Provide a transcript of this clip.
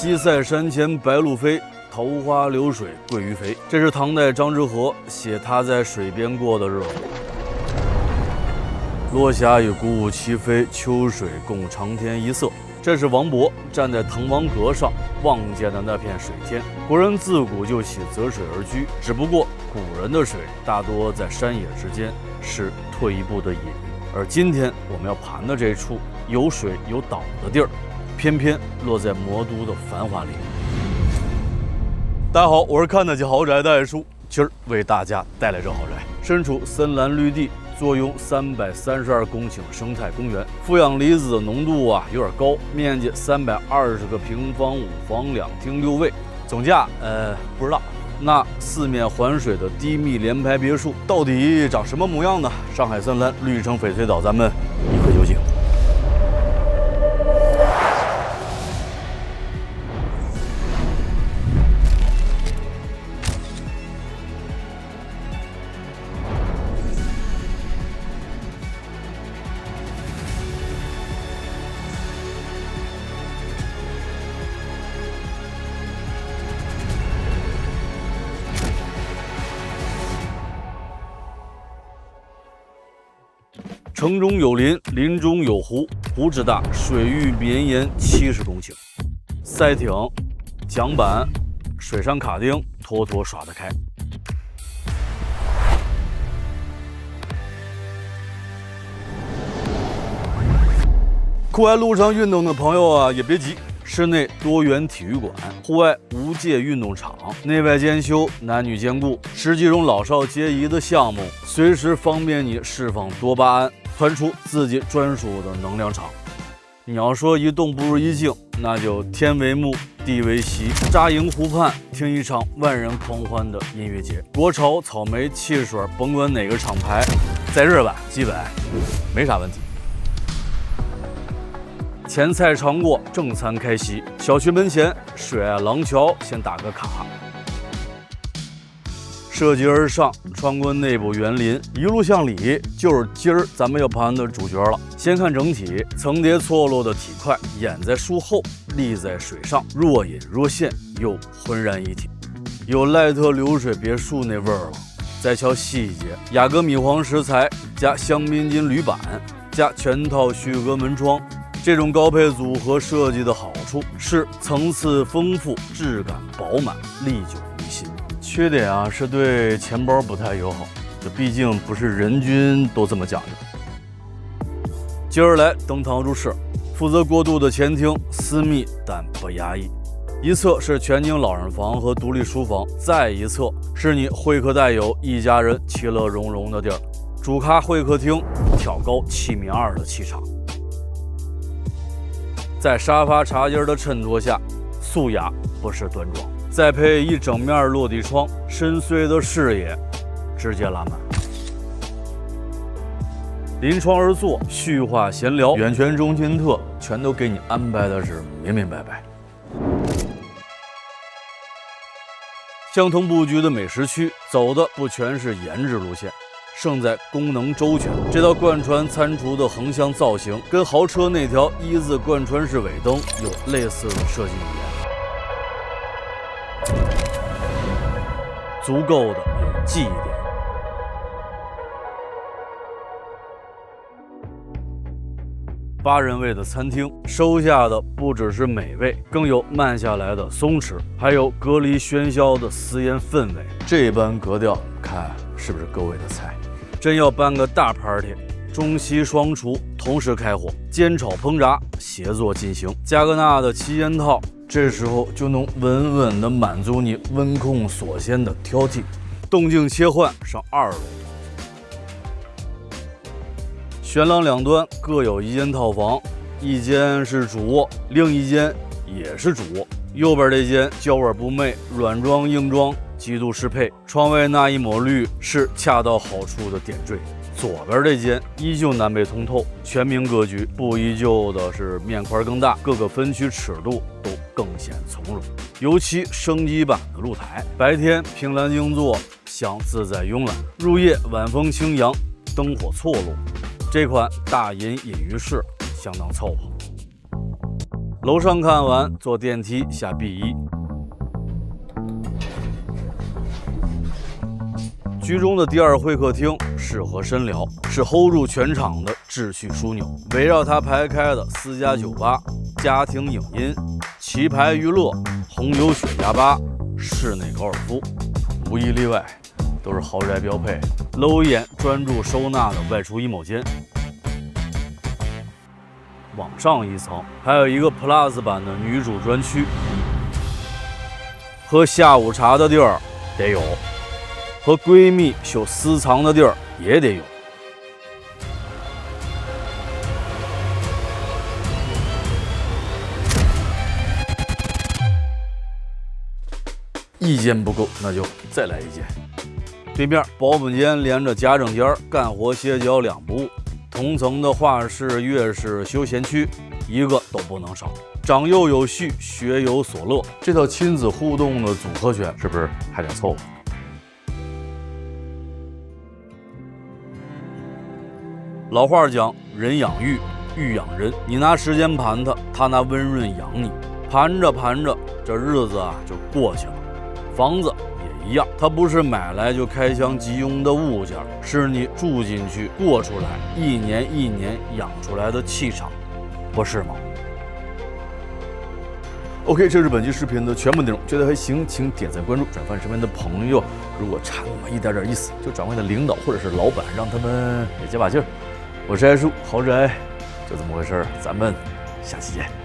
西塞山前白鷺飛，桃花流水鳜魚肥。这是唐代张之和写他在水邊過的日子。落霞與孤鶩齊飛，秋水共長天一色。這是王勃站在滕王閣上望見的那片水天。國人自古就喜擇水而居，只不過古人的水大多在山野之間，是退一步的野。而今天我們要盤的這處有水有島的地兒，偏偏落在魔都的繁華裡。大家好，我是看得起豪宅的艾叔，今兒為大家帶來這豪宅，身處深藍綠地，坐擁332公頃生態公園，负氧離子的濃度有點高，面積320個平方，5房2廳6衛，總價不知道。那四面環水的低密聯排別墅到底長什麼模樣呢？上海深藍綠城翡翠島，咱們一窺究竟。城中有林，林中有湖，湖之大，水域綿延70公頃，赛艇、桨板、水上卡丁妥妥耍得開。酷愛路上運動的朋友也別急，室內多元體育館，戶外無界運動場，內外兼修，男女兼顧，十幾種老少皆宜的項目，隨時方便你釋放多巴胺，傳出自己專屬的能量場。你要說一動不如一靜，那就天為幕，地為席，扎營湖畔聽一場萬人狂歡的音樂節。國潮、草莓、汽水，甭管哪個廠牌，在日本基本沒啥問題。前菜嘗過，正餐開席。小區門前水岸廊橋，先打個卡。涉級而上，穿過內部園林，一路向裡，就是今兒咱們要盤的主角了。先看整體，層疊錯落的體塊，掩在樹後，立在水上，若隱若現，又渾然一體，有賴特流水別墅那味兒了。再瞧細節，雅閣米黃石材加香檳金鋁板加全套旭哥門窗。這種高配組合設計的好處是層次豐富，質感飽滿，歷久彌新。缺點是對錢包不太友好，這畢竟不是人均都這麼講究。今兒來登堂入室，負責過渡的前廳私密但不壓抑，一側是全景老人房和獨立書房，再一側是你會客帶友一家人其樂融融的地兒。主咖會客廳挑高7.2米的氣場。在沙發茶几的襯托下，素雅不失端莊，再配一整面落地窗，深邃的視野直接拉滿。臨窗而坐，敘話閒聊，遠全中近特，全都給你安排的是明明白白。相同布局的美食區，走的不全是顏值路線，勝在功能周全。這道貫穿餐廚的橫向造型，跟豪車那條一字貫穿式尾燈有類似的設計語言，足夠的有記憶點。8人位的餐廳，收下的不只是美味，更有慢下來的鬆弛，還有隔離喧囂的私煙氛圍。這般格調，看是不是各位的菜？真要辦個大 party， 中西雙廚同時開火，煎炒烹炸協作進行，加格納的旗煙套，這時候就能穩穩地滿足你溫控所先的挑剔。動靜切換上2樓，懸廊兩端各有一間套房，一間是主臥，另一間也是主臥。右邊這間嬌而不媚，軟裝硬裝極度適配，窗外那一抹綠是恰到好處的點綴。左邊這間依舊南北通透，全明格局，不依舊的是面寬更大，各個分區尺度都更顯從容。尤其升級版的露台，白天凭欄靜坐，享自在慵懶；入夜晚風輕揚，燈火錯落。這款大銀隱於市相當湊合。樓上看完，坐電梯下 B1。居中的第二會客廳適合深聊，是 hold 住全場的秩序樞紐。圍繞它排開的私家酒吧、家庭影音、棋牌娛樂、紅油雪茄吧、室內高爾夫，無一例外都是豪宅標配。楼一眼專注收納的外出衣帽間。往上一層還有一個 Plus 版的女主專區，喝下午茶的地兒得有，和閨蜜秀私藏的地兒也得有。一间不夠，那就再來一間。對面保本間連着家政間，幹活歇腳兩不誤。同層的畫室、樂室、休閒區，一個都不能少。長幼有序，學有所樂，這套親子互動的組合拳是不是還得湊合？老話講，人養育，育養人。你拿時間盤它，它拿溫潤養你。盤着盤着，這日子啊就過去了。房子也一樣，它不是買來就開箱即用的物件，是你住進去過出来，一年一年養出來的氣场，不是嗎？OK， 这是本期视频的全部內容，覺得還行，請點讚關注，轉發身邊的朋友。如果差那麼一點點意思，就轉發給領導或者是老闆，讓他們也加把勁兒。我是愛叔，豪宅就這麼回事兒，咱們下期見。